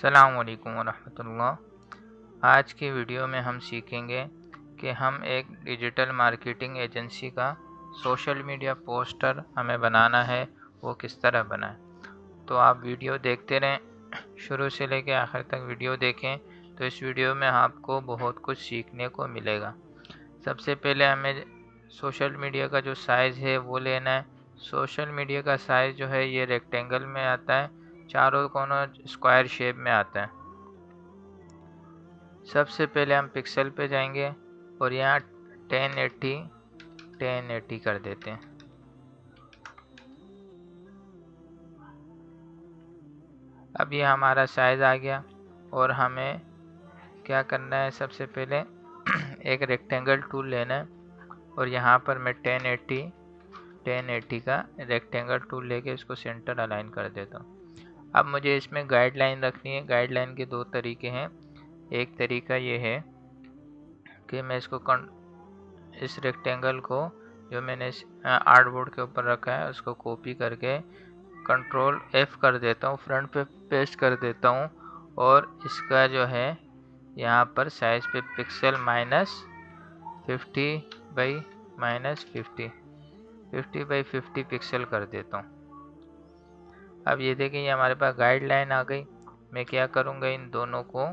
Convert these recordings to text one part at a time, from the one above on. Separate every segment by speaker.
Speaker 1: अस्सलामुअलैकुम वरहमतुल्लाह। आज की वीडियो में हम सीखेंगे कि हम एक डिजिटल मार्केटिंग एजेंसी का सोशल मीडिया पोस्टर हमें बनाना है, वो किस तरह बनाएं। तो आप वीडियो देखते रहें, शुरू से लेकर आखिर तक वीडियो देखें। तो इस वीडियो में आपको बहुत कुछ सीखने को मिलेगा। सबसे पहले हमें सोशल मीडिया का जो साइज़ है वो लेना है। सोशल मीडिया का साइज़ जो है ये रेक्टेंगल में आता है, चारों कोनों स्क्वायर शेप में आता है। सबसे पहले हम पिक्सल पे जाएंगे और यहाँ 1080 कर देते हैं। अब ये हमारा साइज़ आ गया और हमें क्या करना है, सबसे पहले एक रेक्टेंगल टूल लेना है और यहाँ पर मैं 1080 का रेक्टेंगल टूल लेके इसको सेंटर अलाइन कर देता हूँ। अब मुझे इसमें गाइडलाइन रखनी है। गाइडलाइन के दो तरीके हैं। एक तरीका ये है कि मैं इसको इस रेक्टेंगल को जो मैंने आर्टबोर्ड के ऊपर रखा है उसको कॉपी करके कंट्रोल F कर देता हूँ, फ्रंट पे पेस्ट कर देता हूँ और इसका जो है यहाँ पर साइज पे पिक्सल -50 बाई 50 पिक्सल कर देता हूँ। अब ये देखें, ये हमारे पास गाइडलाइन आ गई। मैं क्या करूँगा, इन दोनों को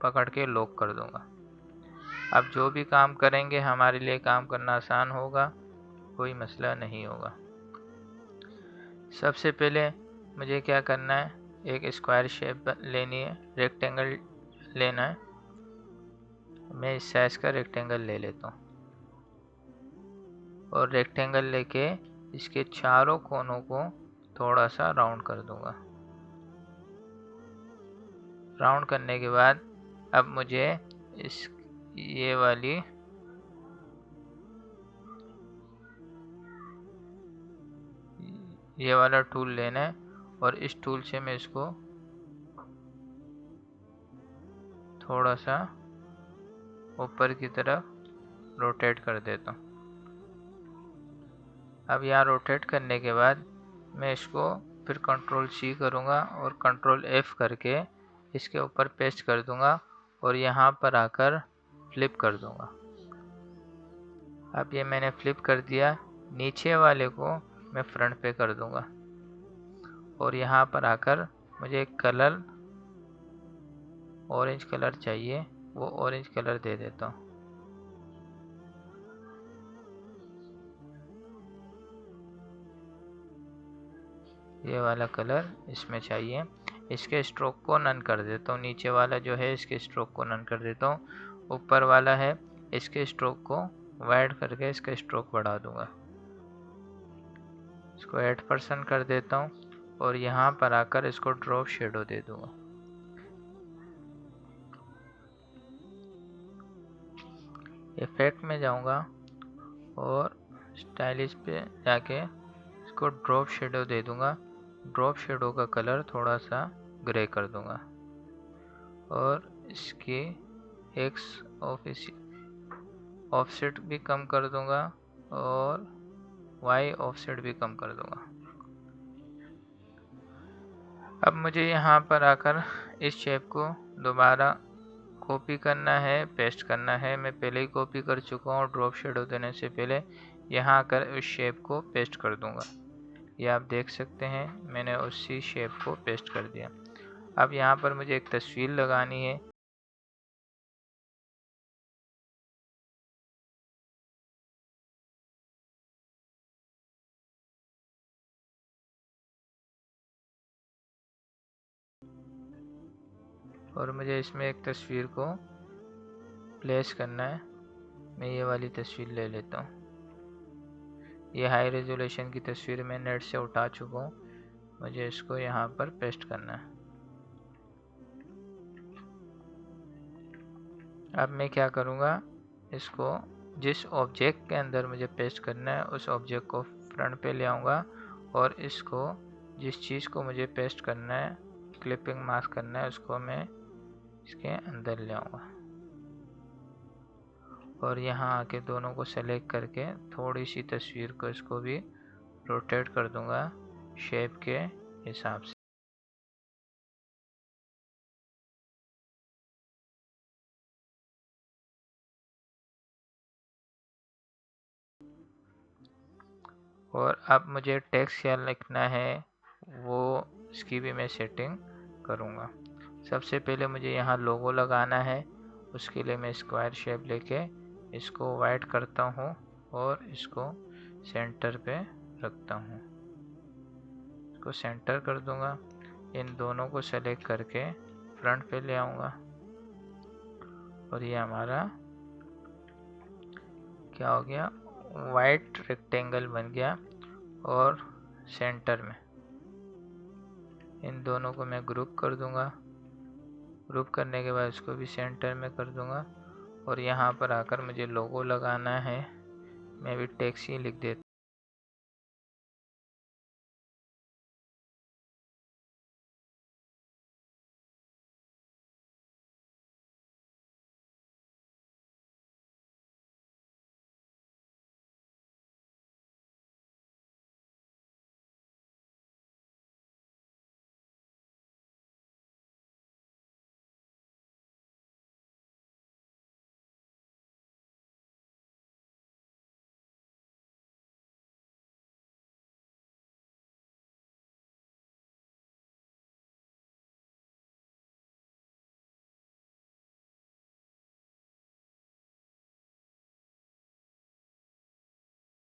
Speaker 1: पकड़ के लॉक कर दूँगा। अब जो भी काम करेंगे हमारे लिए काम करना आसान होगा, कोई मसला नहीं होगा। सबसे पहले मुझे क्या करना है, एक स्क्वायर शेप लेनी है, रेक्टेंगल लेना है। मैं इस साइज का रेक्टेंगल ले लेता हूँ और रेक्टेंगल लेके इसके चारों कोनों को थोड़ा सा राउंड कर दूंगा। राउंड करने के बाद अब मुझे ये वाला टूल लेना है और इस टूल से मैं इसको थोड़ा सा ऊपर की तरफ रोटेट कर देता हूँ। अब यहाँ रोटेट करने के बाद मैं इसको फिर कंट्रोल C करूँगा और कंट्रोल F करके इसके ऊपर पेस्ट कर दूँगा और यहाँ पर आकर फ्लिप कर दूँगा। अब ये मैंने फ्लिप कर दिया। नीचे वाले को मैं फ्रंट पे कर दूँगा और यहाँ पर आकर मुझे एक कलर ऑरेंज कलर चाहिए, वो ऑरेंज कलर दे देता हूँ। ये वाला कलर इसमें चाहिए। इसके स्ट्रोक को नन कर देता हूँ। नीचे वाला जो है इसके स्ट्रोक को नन कर देता हूँ। ऊपर वाला है इसके स्ट्रोक को वाइड करके इसका स्ट्रोक बढ़ा दूंगा। इसको 8% कर देता हूँ और यहाँ पर आकर इसको ड्रॉप शेडो दे दूंगा। इफेक्ट में जाऊंगा और स्टाइलिश पे जाके इसको ड्रॉप शेडो दे दूंगा। ड्रॉप शेडो का कलर थोड़ा सा ग्रे कर दूंगा और इसकी एक्स ऑफसेट भी कम कर दूंगा और वाई ऑफसेट भी कम कर दूंगा। अब मुझे यहाँ पर आकर इस शेप को दोबारा कॉपी करना है, पेस्ट करना है। मैं पहले ही कॉपी कर चुका हूँ ड्रॉप शेडो देने से पहले। यहाँ आकर उस शेप को पेस्ट कर दूंगा। ये आप देख सकते हैं, मैंने उसी शेप को पेस्ट कर दिया। अब यहाँ पर मुझे एक तस्वीर लगानी है। और मुझे इसमें एक तस्वीर को प्लेस करना है। मैं ये वाली तस्वीर ले लेता हूँ। ये हाई रेजोल्यूशन की तस्वीर मैं नेट से उठा चुका हूँ। मुझे इसको यहाँ पर पेस्ट करना है। अब मैं क्या करूँगा, इसको जिस ऑब्जेक्ट के अंदर मुझे पेस्ट करना है उस ऑब्जेक्ट को फ्रंट पे ले आऊँगा और इसको जिस चीज़ को मुझे पेस्ट करना है, क्लिपिंग मास्क करना है, उसको मैं इसके अंदर ले आऊँगा और यहाँ आके दोनों को सेलेक्ट करके थोड़ी सी तस्वीर को इसको भी रोटेट कर दूँगा शेप के हिसाब से। और अब मुझे टेक्स्ट क्या लिखना है वो इसकी भी मैं सेटिंग करूँगा। सबसे पहले मुझे यहाँ लोगो लगाना है। उसके लिए मैं स्क्वायर शेप लेके इसको वाइट करता हूँ और इसको सेंटर पे रखता हूँ। इसको सेंटर कर दूंगा। इन दोनों को सेलेक्ट करके फ्रंट पे ले आऊँगा और ये हमारा क्या हो गया, वाइट रेक्टेंगल बन गया। और सेंटर में इन दोनों को मैं ग्रुप कर दूंगा। ग्रुप करने के बाद इसको भी सेंटर में कर दूंगा और यहाँ पर आकर मुझे लोगो लगाना है। मैं भी टेक्स्ट ही लिख देता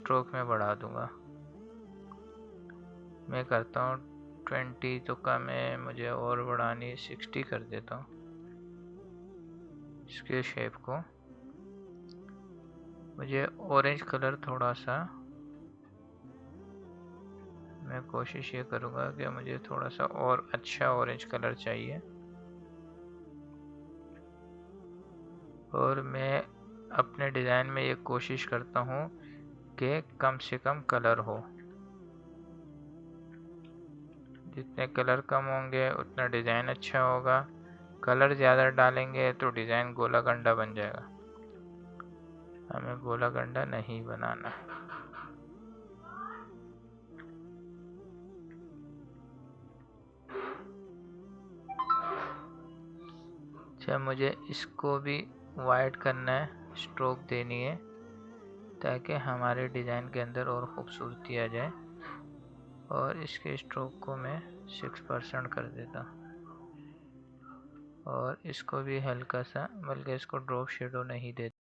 Speaker 1: स्ट्रोक में बढ़ा दूंगा। मैं करता हूँ 20 तो कम है, मुझे और बढ़ानी 60 कर देता हूँ। इसके शेप को मुझे ऑरेंज कलर थोड़ा सा, मैं कोशिश ये करूँगा कि मुझे थोड़ा सा और अच्छा ऑरेंज कलर चाहिए। और मैं अपने डिज़ाइन में ये कोशिश करता हूँ कि कम से कम कलर हो। जितने कलर कम होंगे उतना डिज़ाइन अच्छा होगा। कलर ज़्यादा डालेंगे तो डिज़ाइन गोला गंडा बन जाएगा। हमें गोला गंडा नहीं बनाना। अच्छा, मुझे इसको भी वाइट करना है, स्ट्रोक देनी है ताकि हमारे डिज़ाइन के अंदर और ख़ूबसूरती आ जाए। और इसके स्ट्रोक को मैं 6% कर देता हूँ और इसको भी हल्का सा, बल्कि इसको ड्रॉप शेडो नहीं देता।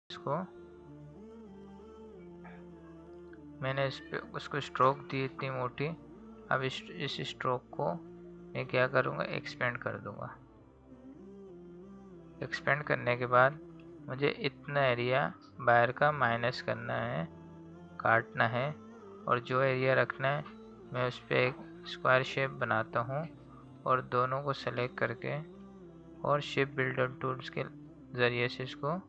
Speaker 1: इसको मैंने उसको स्ट्रोक दी इतनी मोटी। अब इस स्ट्रोक को मैं क्या करूँगा, एक्सपेंड कर दूँगा। एक्सपेंड करने के बाद मुझे इतना एरिया बाहर का माइनस करना है, काटना है। और जो एरिया रखना है मैं उस पर एक स्क्वायर शेप बनाता हूँ और दोनों को सेलेक्ट करके और शेप बिल्डर टूल्स के ज़रिए से इसको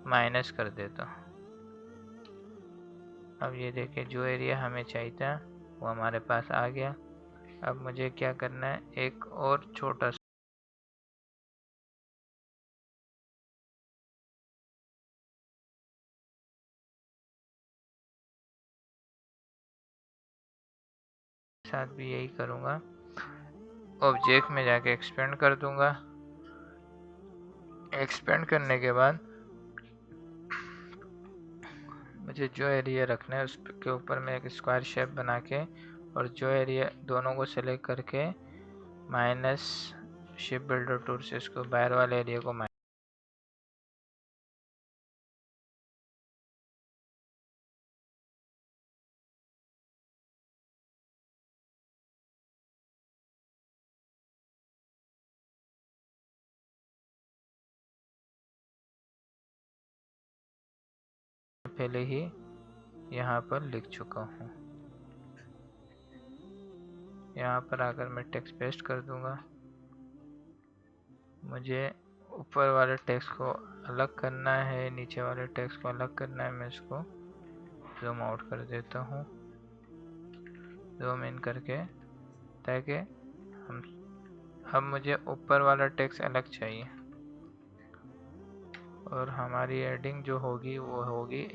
Speaker 1: माइनस कर देता हूँ। अब ये देखिए, जो एरिया हमें चाहिए था वो हमारे पास आ गया। अब मुझे क्या करना है, एक और छोटा साथ भी यही करूँगा। ऑब्जेक्ट में जाके एक्सपेंड कर दूँगा। एक्सपेंड करने के बाद मुझे जो एरिया रखना है उसके ऊपर मैं एक स्क्वायर शेप बना के और जो एरिया दोनों को सेलेक्ट करके माइनस शेप बिल्डर टूल से इसको बाहर वाले एरिया को पहले ही यहाँ पर लिख चुका हूँ। यहाँ पर आकर मैं टेक्स्ट पेस्ट कर दूंगा। मुझे ऊपर वाले टेक्स्ट को अलग करना है, नीचे वाले टेक्स्ट को अलग करना है। मैं इसको जूम आउट कर देता हूँ, जूम इन करके, ताकि हम अब मुझे ऊपर वाला टेक्स्ट अलग चाहिए और हमारी एडिंग जो होगी वो होगी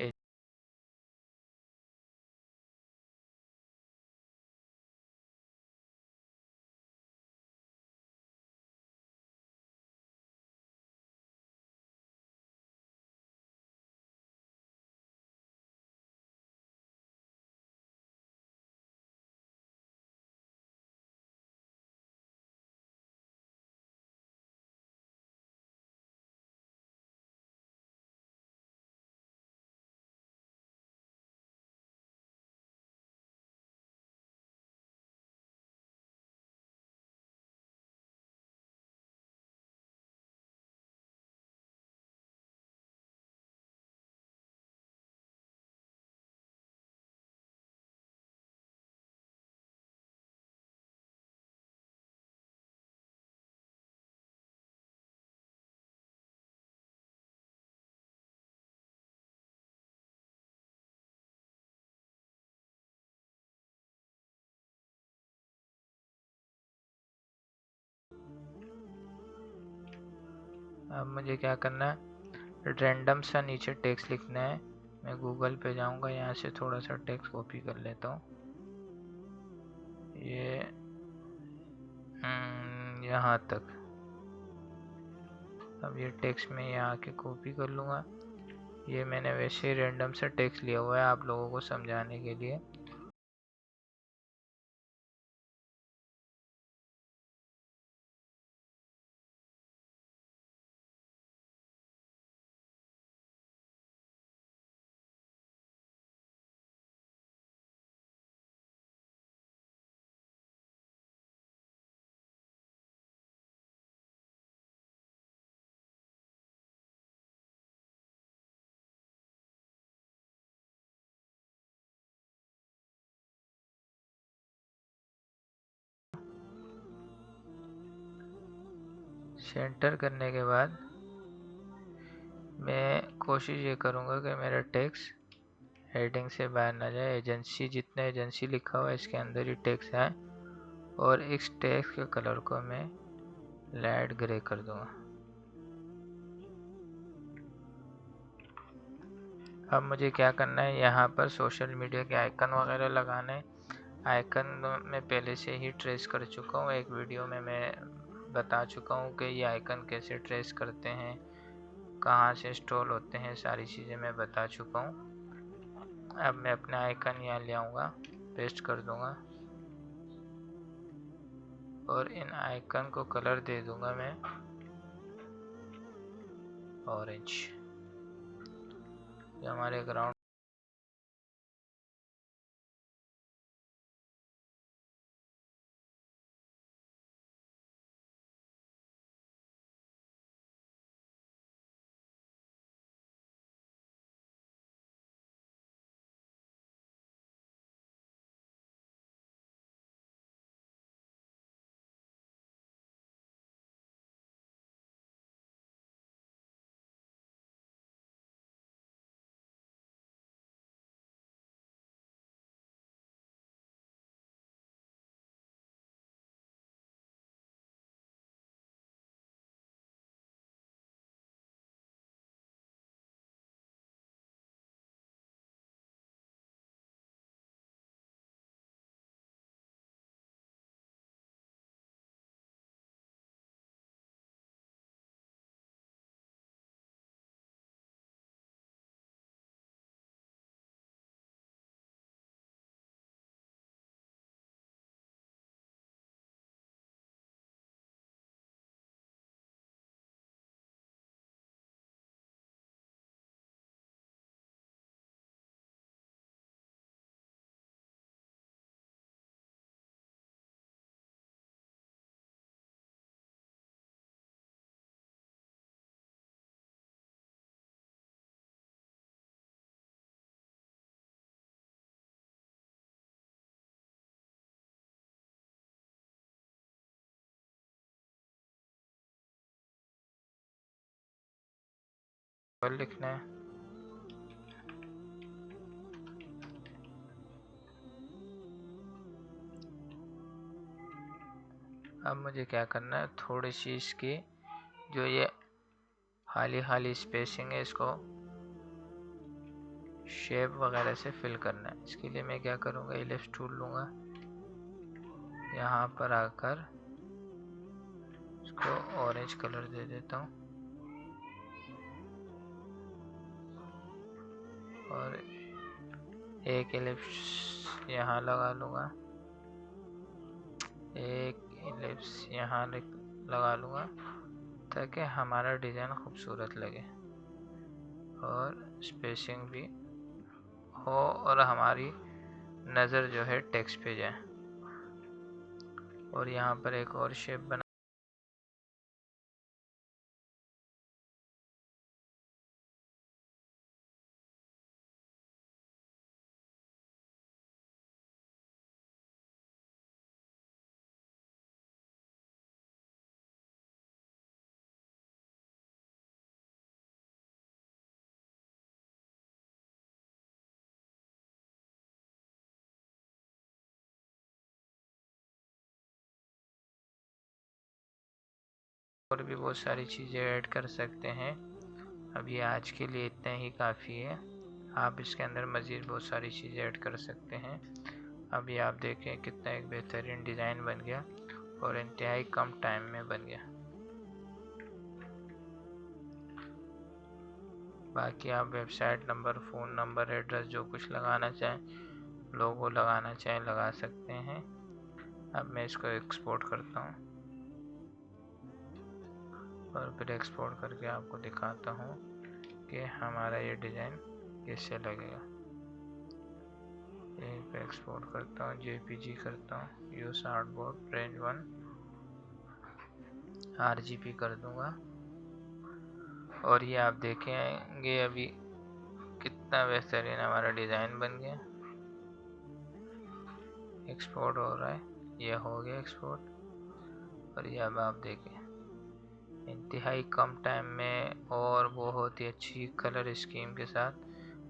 Speaker 1: अब मुझे क्या करना है, रैंडम सा नीचे टेक्स्ट लिखना है। मैं गूगल पे जाऊंगा, यहाँ से थोड़ा सा टेक्स्ट कॉपी कर लेता हूँ। ये यहाँ तक। अब ये टेक्स्ट में यहाँ आके कॉपी कर लूँगा। ये मैंने वैसे ही रैंडम सा टेक्स्ट लिया हुआ है आप लोगों को समझाने के लिए। सेंटर करने के बाद मैं कोशिश ये करूँगा कि मेरा टेक्स्ट हेडिंग से बाहर ना जाए। एजेंसी, जितने एजेंसी लिखा हुआ है इसके अंदर ही टेक्स्ट है, और इस टेक्स्ट के कलर को मैं लाइट ग्रे कर दूंगा। अब मुझे क्या करना है, यहाँ पर सोशल मीडिया के आइकन वगैरह लगाने। आइकन में पहले से ही ट्रेस कर चुका हूँ, एक वीडियो में मैं बता चुका हूँ कि ये आइकन कैसे ट्रेस करते हैं, कहाँ से इंस्टॉल होते हैं, सारी चीज़ें मैं बता चुका हूँ। अब मैं अपना आइकन यहाँ ले आऊँगा, पेस्ट कर दूँगा और इन आइकन को कलर दे दूँगा मैं ऑरेंज। जो हमारे ग्राउंड लिखना है। अब मुझे क्या करना है, थोड़ी सी इसकी जो ये खाली स्पेसिंग है इसको शेप वगैरह से फिल करना है। इसके लिए मैं क्या करूँगा, इलिप्स टूल लूँगा, यहाँ पर आकर इसको ऑरेंज कलर दे देता हूँ और एक इलिप्स यहाँ लगा लूँगा, एक इलिप्स यहाँ लगा लूँगा ताकि हमारा डिज़ाइन खूबसूरत लगे और स्पेसिंग भी हो और हमारी नज़र जो है टेक्स्ट पे जाए। और यहाँ पर एक और शेप बना, और भी बहुत सारी चीज़ें ऐड कर सकते हैं। अभी आज के लिए इतना ही काफ़ी है। आप इसके अंदर मज़ीद बहुत सारी चीज़ें ऐड कर सकते हैं। अभी आप देखें कितना एक बेहतरीन डिज़ाइन बन गया और इंतहाई कम टाइम में बन गया। बाकी आप website number, phone number, address जो कुछ लगाना चाहें, लोगो लगाना चाहें लगा सकते हैं। अब मैं इसको एक्सपोर्ट करता हूँ और फिर एक्सपोर्ट करके आपको दिखाता हूँ कि हमारा ये डिज़ाइन कैसे लगेगा। यहीं पे एक्सपोर्ट करता हूँ, JPG करता हूँ, यूज़ आर्टबोर्ड रेंज 1 RGB कर दूँगा और ये आप देखेंगे अभी कितना बेहतरीन हमारा डिज़ाइन बन गया। एक्सपोर्ट हो रहा है, ये हो गया एक्सपोर्ट और ये अब आप देखें इंतहाई कम टाइम में और बहुत ही अच्छी कलर स्कीम के साथ,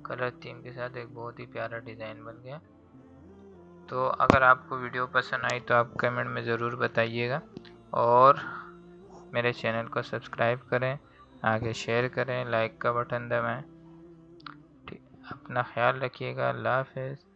Speaker 1: कलर थीम के साथ एक बहुत ही प्यारा डिज़ाइन बन गया। तो अगर आपको वीडियो पसंद आई तो आप कमेंट में ज़रूर बताइएगा और मेरे चैनल को सब्सक्राइब करें, आगे शेयर करें, लाइक का बटन दबाएं। अपना ख्याल रखिएगा। अल्लाह हाफ़िज़।